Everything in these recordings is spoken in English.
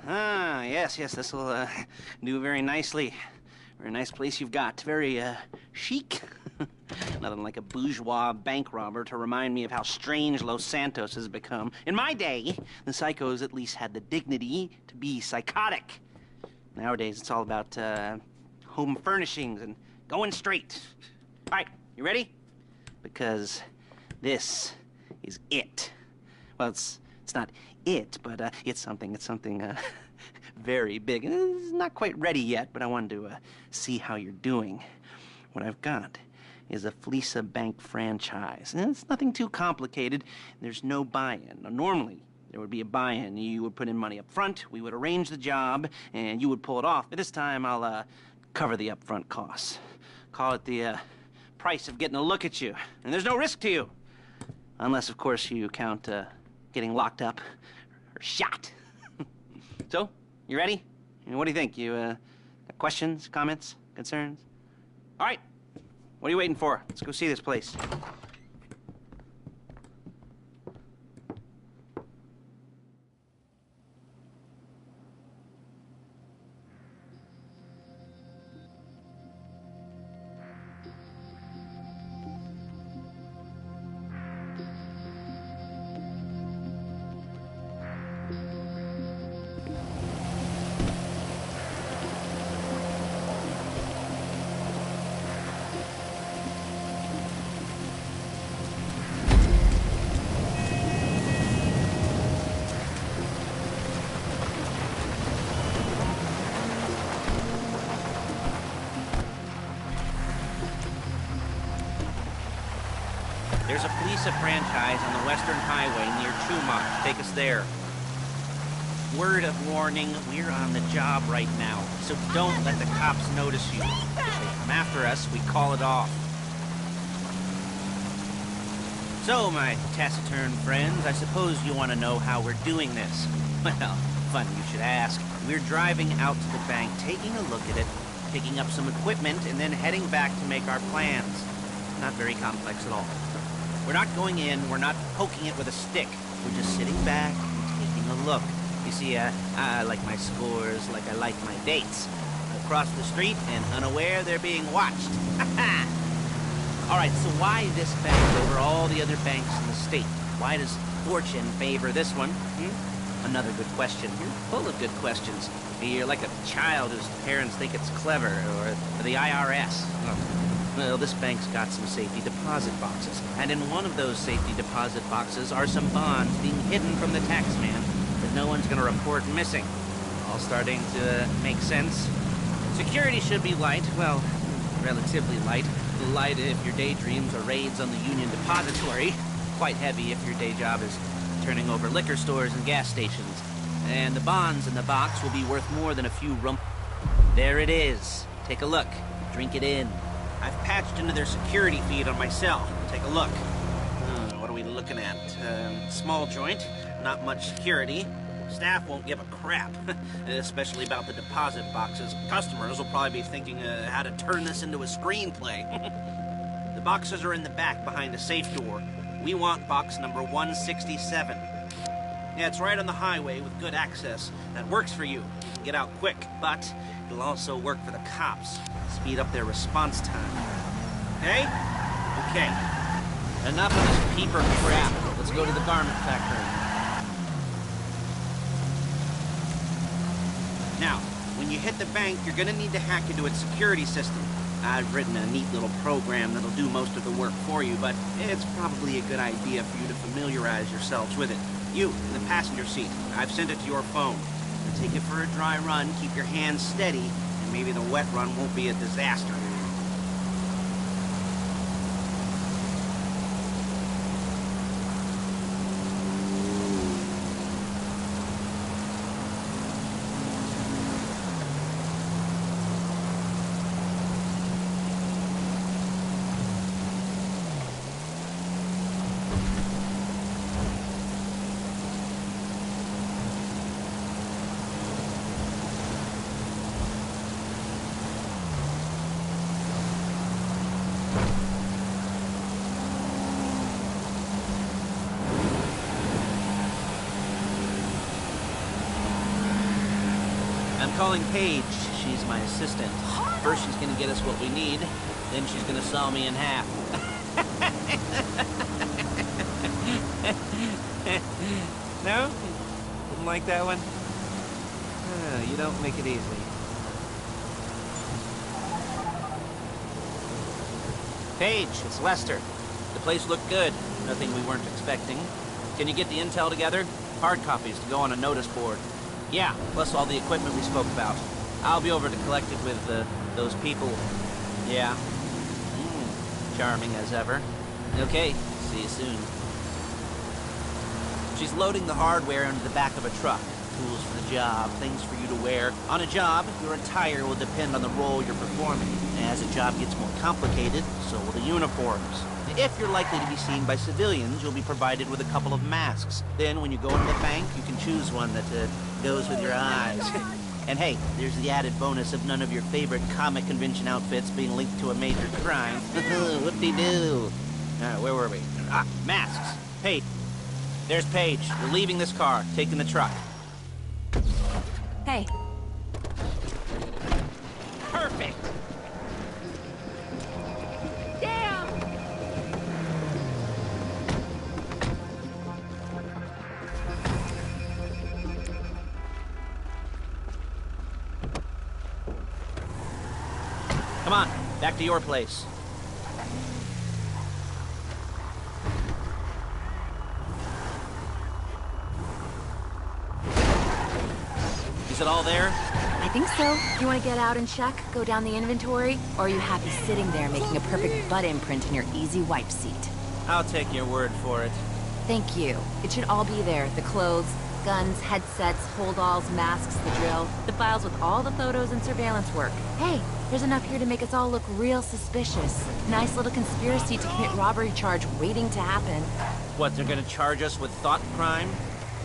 Ah, yes, this will do very nicely. Very nice place you've got. Very chic. Nothing like a bourgeois bank robber to remind me of how strange Los Santos has become. In my day, the psychos at least had the dignity to be psychotic. Nowadays, it's all about home furnishings and going straight. All right, you ready? Because this is it. Well, it's not it, but it's something very big. It's not quite ready yet, but I wanted to see how you're doing. What I've got is a Fleesa Bank franchise. And it's nothing too complicated. There's no buy-in. Now, normally, there would be a buy-in. You would put in money up front, we would arrange the job, and you would pull it off. But this time, I'll cover the upfront costs. Call it the price of getting a look at you. And there's no risk to you. Unless, of course, you count getting locked up or shot. So, you ready? What do you think? You got questions, comments, concerns? All right. What are you waiting for? Let's go see this place. There's a Fleesa franchise on the Western Highway near Chumash. Take us there. Word of warning, we're on the job right now, so don't let the cops notice you. If they come after us, we call it off. So, my taciturn friends, I suppose you want to know how we're doing this. Well, funny you should ask. We're driving out to the bank, taking a look at it, picking up some equipment, and then heading back to make our plans. Not very complex at all. We're not going in, we're not poking it with a stick. We're just sitting back and taking a look. You see, I like my scores like I like my dates. Across the street and unaware they're being watched. All right, so why this bank over all the other banks in the state? Why does fortune favor this one? Another good question. You're full of good questions. You're like a child whose parents think it's clever, or the IRS. Well, this bank's got some safety deposit boxes, and in one of those safety deposit boxes are some bonds being hidden from the tax man that no one's gonna report missing. All starting to make sense. Security should be light, well, relatively light. Light if your daydreams are raids on the Union Depository. Quite heavy if your day job is turning over liquor stores and gas stations. And the bonds in the box will be worth more than a few rum... There it is. Take a look. Drink it in. I've patched into their security feed on my cell. Take a look. What are we looking at? Small joint, not much security. Staff won't give a crap, especially about the deposit boxes. Customers will probably be thinking how to turn this into a screenplay. The boxes are in the back behind the safe door. We want box number 167. Yeah, it's right on the highway with good access. That works for you. You can get out quick, but it'll also work for the cops. Speed up their response time. Okay? Okay. Enough of this peeper crap. Let's go to the garment factory. Now, when you hit the bank, you're gonna need to hack into its security system. I've written a neat little program that'll do most of the work for you, but it's probably a good idea for you to familiarize yourselves with it. You, in the passenger seat, I've sent it to your phone. Now take it for a dry run, keep your hands steady, and maybe the wet run won't be a disaster. I'm calling Paige. She's my assistant. First she's gonna get us what we need, then she's gonna saw me in half. No? Didn't like that one? You don't make it easy. Paige, it's Lester. The place looked good. Nothing we weren't expecting. Can you get the intel together? Hard copies to go on a notice board. Yeah, plus all the equipment we spoke about. I'll be over to collect it with, those people. Yeah. Charming as ever. Okay, see you soon. She's loading the hardware into the back of a truck. Tools for the job, things for you to wear. On a job, your attire will depend on the role you're performing. As a job gets more complicated, so will the uniforms. If you're likely to be seen by civilians, you'll be provided with a couple of masks. Then, when you go into the bank, you can choose one that goes with your eyes. And hey, there's the added bonus of none of your favorite comic convention outfits being linked to a major crime. Whoop-de-doo. Where were we? Ah, masks. Paige. There's Paige. We're leaving this car, taking the truck. Hey. Perfect. Damn! Come on, back to your place. Is it all there? I think so. You want to get out and check? Go down the inventory? Or are you happy sitting there making a perfect butt imprint in your easy wipe seat? I'll take your word for it. Thank you. It should all be there. The clothes, guns, headsets, holdalls, masks, the drill. The files with all the photos and surveillance work. Hey, there's enough here to make us all look real suspicious. Nice little conspiracy to commit robbery charge waiting to happen. What, they're gonna charge us with thought crime?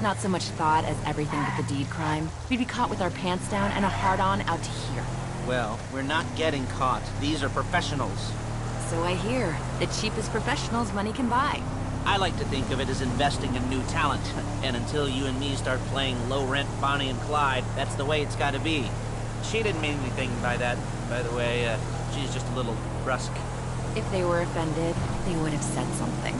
Not so much thought as everything but the deed crime. We'd be caught with our pants down and a hard-on out to here. Well, we're not getting caught. These are professionals. So I hear. The cheapest professionals money can buy. I like to think of it as investing in new talent. And until you and me start playing low-rent Bonnie and Clyde, that's the way it's gotta be. She didn't mean anything by that, by the way. She's just a little brusque. If they were offended, they would have said something.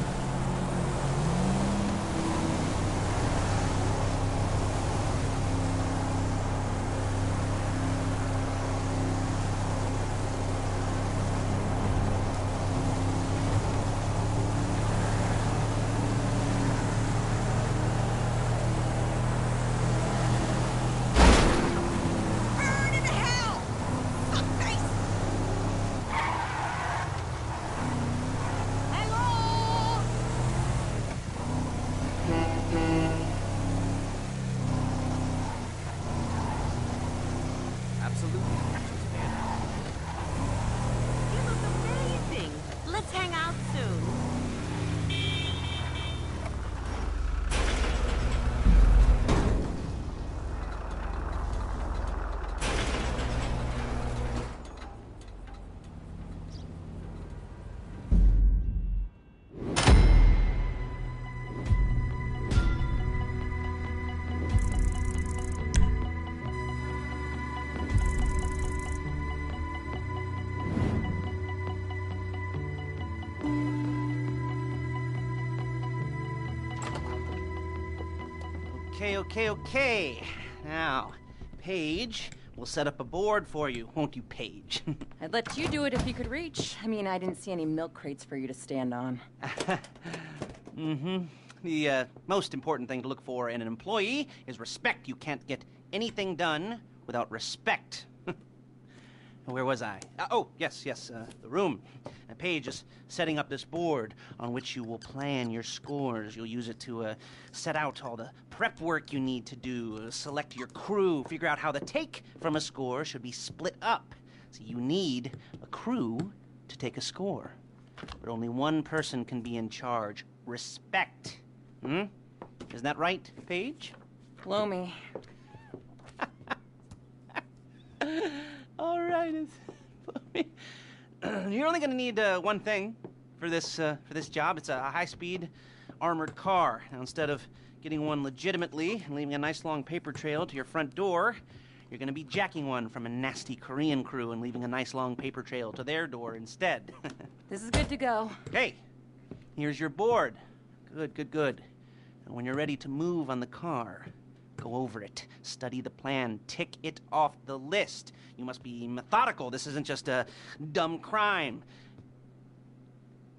Okay. Now, Paige, we'll set up a board for you, won't you, Paige? I'd let you do it if you could reach. I mean, I didn't see any milk crates for you to stand on. The most important thing to look for in an employee is respect. You can't get anything done without respect. Where was I? Yes, the room. Paige is setting up this board on which you will plan your scores. You'll use it to set out all the prep work you need to do, select your crew, figure out how the take from a score should be split up. So you need a crew to take a score. But only one person can be in charge. Respect. Isn't that right, Paige? Blow me. All right. You're only gonna need one thing for this job. It's a high-speed armored car. Now, instead of getting one legitimately and leaving a nice long paper trail to your front door, You're gonna be jacking one from a nasty Korean crew and leaving a nice long paper trail to their door instead. This is good to go. Hey, here's your board. Good, good, good. And when you're ready to move on the car, go over it, study the plan, tick it off the list. You must be methodical. This isn't just a dumb crime.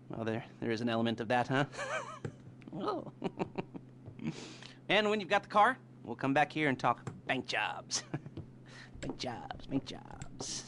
Well, there is an element of that, huh? Oh. And when you've got the car, we'll come back here and talk bank jobs. Bank jobs, bank jobs.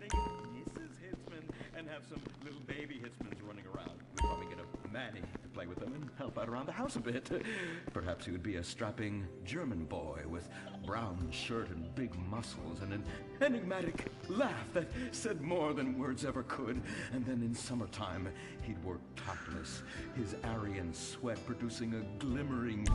landing Mrs. Hitzman and have some little baby Hitzmans running around. We'd probably get a Manny to play with them and help out around the house a bit. Perhaps he would be a strapping German boy with brown shirt and big muscles and an enigmatic laugh that said more than words ever could. And then in summertime, he'd work topless, his Aryan sweat producing a glimmering